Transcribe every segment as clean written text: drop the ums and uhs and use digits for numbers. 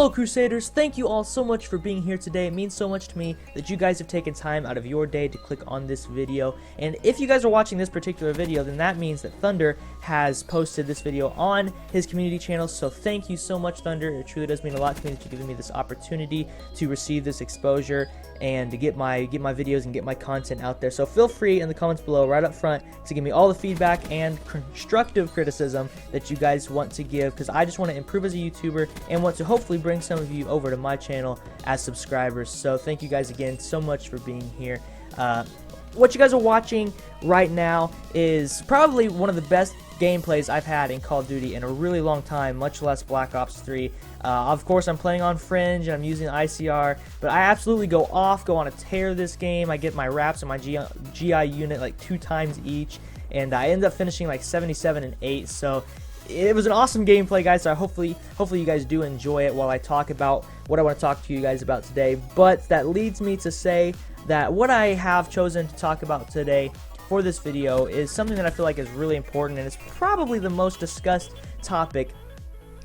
Hello Crusaders, thank you all so much for being here today. It means so much to me that you guys have taken time out of your day to click on this video. And if you guys are watching this particular video, then that means that Thunder has posted this video on his community channel. So thank you so much, Thunder. It truly does mean a lot to me that you're giving me this opportunity to receive this exposure and to get my videos and get my content out there. So feel free in the comments below right up front to give me all the feedback and constructive criticism that you guys want to give, because I just want to improve as a YouTuber and want to hopefully bring some of you over to my channel as subscribers. So thank you guys again so much for being here. What you guys are watching right now is probably one of the best gameplays I've had in Call of Duty in a really long time, much less Black Ops 3. Of course, I'm playing on Fringe and I'm using ICR, but I absolutely go on a tear this game. I get my wraps and my GI unit like 2 times each, and I end up finishing like 77 and 8. So it was an awesome gameplay, guys. So hopefully you guys do enjoy it while I talk about what I want to talk to you guys about today. But that leads me to say that what I have chosen to talk about today for this video is something that I feel like is really important, and it's probably the most discussed topic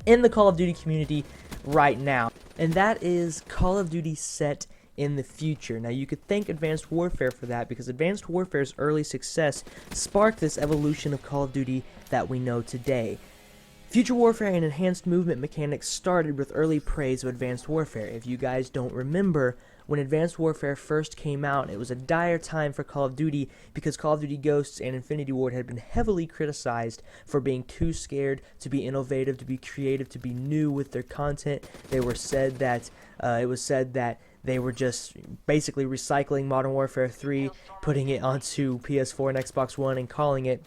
in the Call of Duty community right now, and that is Call of Duty set in the future. Now, you could thank Advanced Warfare for that, because Advanced Warfare's early success sparked this evolution of Call of Duty that we know today. Future Warfare and enhanced movement mechanics started with early praise of Advanced Warfare. If you guys don't remember, when Advanced Warfare first came out, it was a dire time for Call of Duty because Call of Duty Ghosts and Infinity Ward had been heavily criticized for being too scared to be innovative, to be creative, to be new with their content. It was said that they were just basically recycling Modern Warfare 3, putting it onto PS4 and Xbox One, and calling it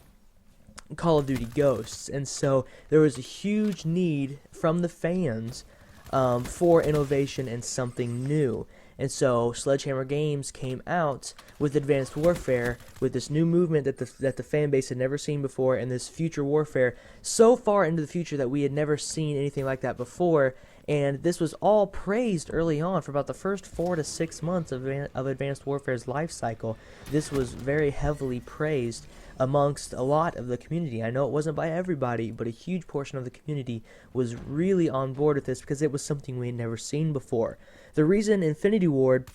Call of Duty Ghosts. And so there was a huge need from the fans for innovation and something new. And so Sledgehammer Games came out with Advanced Warfare, with this new movement that the fan base had never seen before, and this future warfare so far into the future that we had never seen anything like that before. And this was all praised early on for about the first 4 to 6 months of Advanced Warfare's life cycle. This was very heavily praised amongst a lot of the community. I know it wasn't by everybody, but a huge portion of the community was really on board with this because it was something we had never seen before. The reason Infinity Ward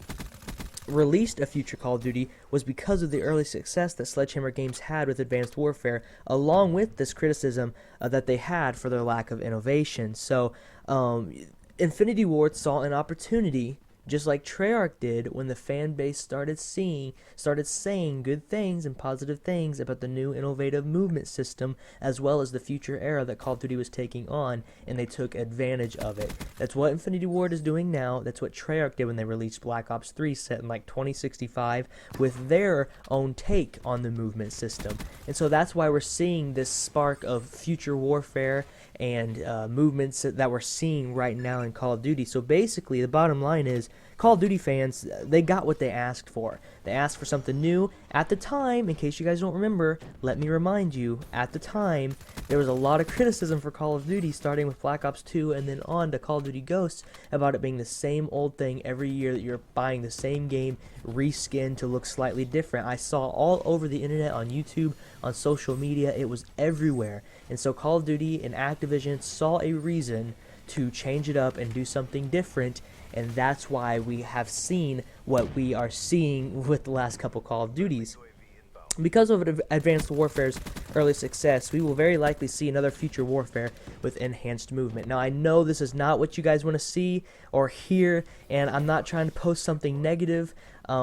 released a future Call of Duty was because of the early success that Sledgehammer Games had with Advanced Warfare, along with this criticism that they had for their lack of innovation. So Infinity Ward saw an opportunity, just like Treyarch did, when the fan base started saying good things and positive things about the new innovative movement system, as well as the future era that Call of Duty was taking on, and they took advantage of it. That's what Infinity Ward is doing now. That's what Treyarch did when they released Black Ops 3 set in like 2065 with their own take on the movement system. And so that's why we're seeing this spark of future warfare and movements that we're seeing right now in Call of Duty. So basically, the bottom line is, Call of Duty fans, they got what they asked for. They asked for something new. At the time, in case you guys don't remember, let me remind you, at the time, there was a lot of criticism for Call of Duty, starting with Black Ops 2 and then on to Call of Duty Ghosts, about it being the same old thing every year, that you're buying the same game, reskinned to look slightly different. I saw all over the internet, on YouTube, on social media, it was everywhere. And so Call of Duty and Activision saw a reason to change it up and do something different, and that's why we have seen what we are seeing with the last couple Call of Duties. Because of Advanced Warfare's early success, we will very likely see another future warfare with enhanced movement. Now, I know this is not what you guys want to see or hear, and I'm not trying to post something negative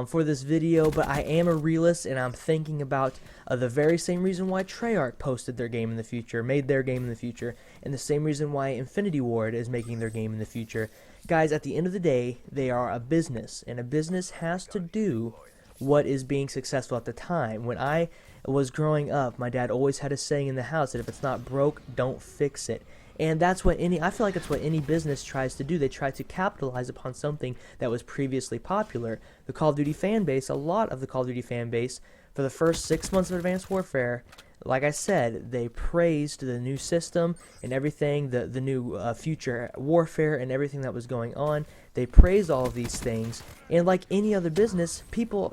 for this video, but I am a realist, and I'm thinking about the very same reason why Treyarch posted their game in the future, made their game in the future, and the same reason why Infinity Ward is making their game in the future. Guys, at the end of the day, they are a business, and a business has to do what is being successful at the time. When I was growing up, my dad always had a saying in the house that if it's not broke, don't fix it. And that's what I feel like it's what any business tries to do. They try to capitalize upon something that was previously popular. The Call of Duty fan base, a lot of the Call of Duty fan base, for the first 6 months of Advanced Warfare, like I said, they praised the new system and everything, the new future warfare and everything that was going on. They praised all of these things, and like any other business,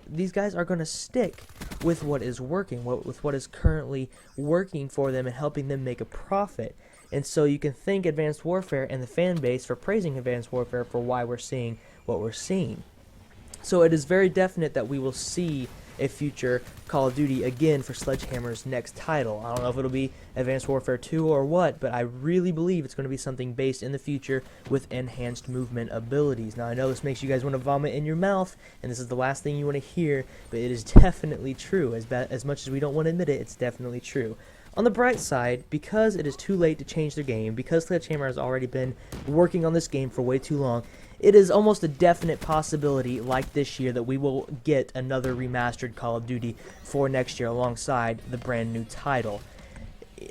these guys are going to stick with what is working, with what is currently working for them and helping them make a profit. And so you can thank Advanced Warfare and the fan base for praising Advanced Warfare for why we're seeing what we're seeing. So it is very definite that we will see a future Call of Duty again for Sledgehammer's next title. I don't know if it'll be Advanced Warfare 2 or what, but I really believe it's going to be something based in the future with enhanced movement abilities. Now I know this makes you guys want to vomit in your mouth, and this is the last thing you want to hear, but it is definitely true. As much as we don't want to admit it, it's definitely true. On the bright side, because it is too late to change their game, because Sledgehammer has already been working on this game for way too long, it is almost a definite possibility, like this year, that we will get another remastered Call of Duty for next year alongside the brand new title.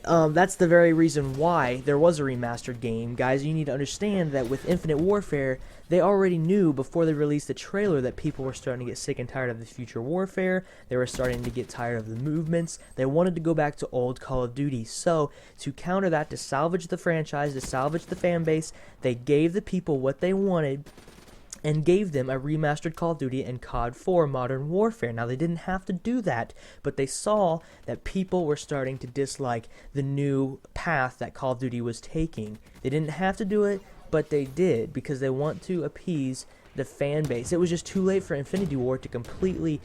That's the very reason why there was a remastered game. Guys, you need to understand that with Infinite Warfare, they already knew before they released the trailer that people were starting to get sick and tired of the future warfare. They were starting to get tired of the movements. They wanted to go back to old Call of Duty. So, to counter that, to salvage the franchise, to salvage the fan base, they gave the people what they wanted and gave them a remastered Call of Duty and CoD 4 Modern Warfare. Now, they didn't have to do that, but they saw that people were starting to dislike the new path that Call of Duty was taking. They didn't have to do it, but they did, because they want to appease the fan base. It was just too late for Infinity Ward to completely,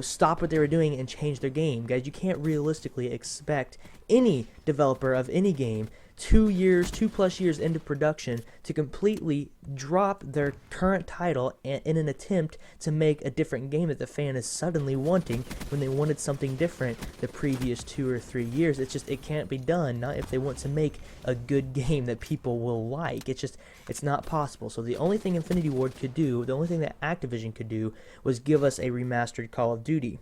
stop what they were doing and change their game. Guys, you can't realistically expect any developer of any game 2+ years into production to completely drop their current title in an attempt to make a different game that the fan is suddenly wanting when they wanted something different the previous 2 or 3 years. It can't be done, not if they want to make a good game that people will like. It's not possible. So the only thing Infinity Ward could do, the only thing that Activision could do, was give us a remastered Call of Duty.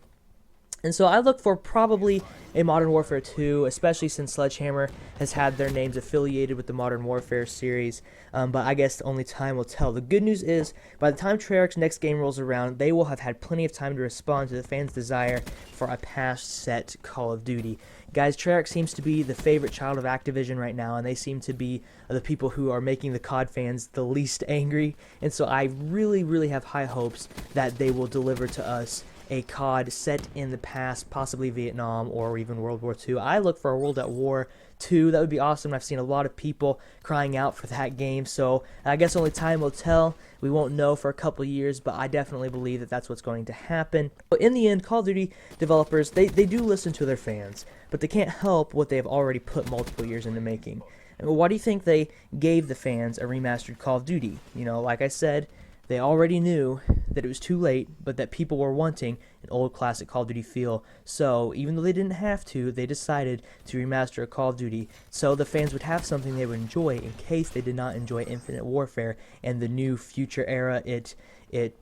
And so I look for probably a Modern Warfare 2, especially since Sledgehammer has had their names affiliated with the Modern Warfare series, but I guess only time will tell. The good news is, by the time Treyarch's next game rolls around, they will have had plenty of time to respond to the fans' desire for a past-set Call of Duty. Guys, Treyarch seems to be the favorite child of Activision right now, and they seem to be the people who are making the COD fans the least angry, and so I really, really have high hopes that they will deliver to us a COD set in the past, possibly Vietnam or even World War II. I look for a World at War 2. That would be awesome. I've seen a lot of people crying out for that game, so I guess only time will tell. We won't know for a couple years, but I definitely believe that that's what's going to happen. But in the end, Call of Duty developers, they do listen to their fans, but they can't help what they've already put multiple years into making. And why do you think they gave the fans a remastered Call of Duty? Like I said, they already knew that it was too late, but that people were wanting an old classic Call of Duty feel. So even though they didn't have to, they decided to remaster a Call of Duty so the fans would have something they would enjoy in case they did not enjoy Infinite Warfare and the new future era it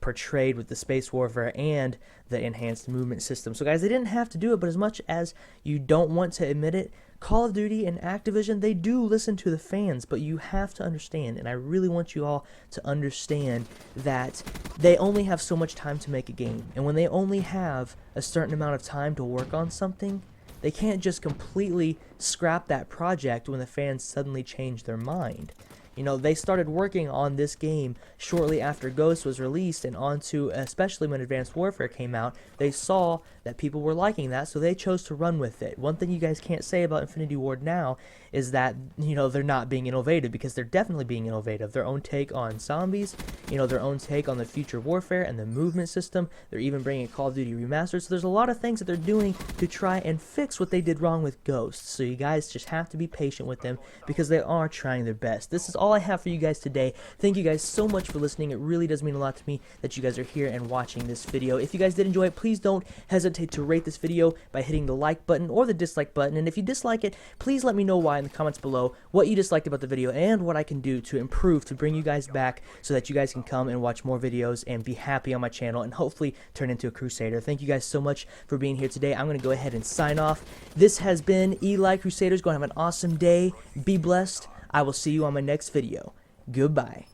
portrayed with the space warfare and the enhanced movement system. So guys, they didn't have to do it, but as much as you don't want to admit it, Call of Duty and Activision, they do listen to the fans, but you have to understand, and I really want you all to understand, that they only have so much time to make a game. And when they only have a certain amount of time to work on something, they can't just completely scrap that project when the fans suddenly change their mind. They started working on this game shortly after Ghost was released, and especially when Advanced Warfare came out, they saw that people were liking that, so they chose to run with it. One thing you guys can't say about Infinity Ward now is that, they're not being innovative, because they're definitely being innovative. Their own take on zombies, their own take on the future warfare and the movement system. They're even bringing Call of Duty Remastered, so there's a lot of things that they're doing to try and fix what they did wrong with Ghost. So you guys just have to be patient with them, because they are trying their best. This is all I have for you guys today. Thank you guys so much for listening. It really does mean a lot to me that you guys are here and watching this video. If you guys did enjoy it, please don't hesitate to rate this video by hitting the like button or the dislike button. And if you dislike it, please let me know why in the comments below, what you disliked about the video and what I can do to improve to bring you guys back so that you guys can come and watch more videos and be happy on my channel and hopefully turn into a Crusader. Thank you guys so much for being here today. I'm going to go ahead and sign off. This has been Eli Crusaders. Go and have an awesome day. Be blessed. I will see you on my next video. Goodbye.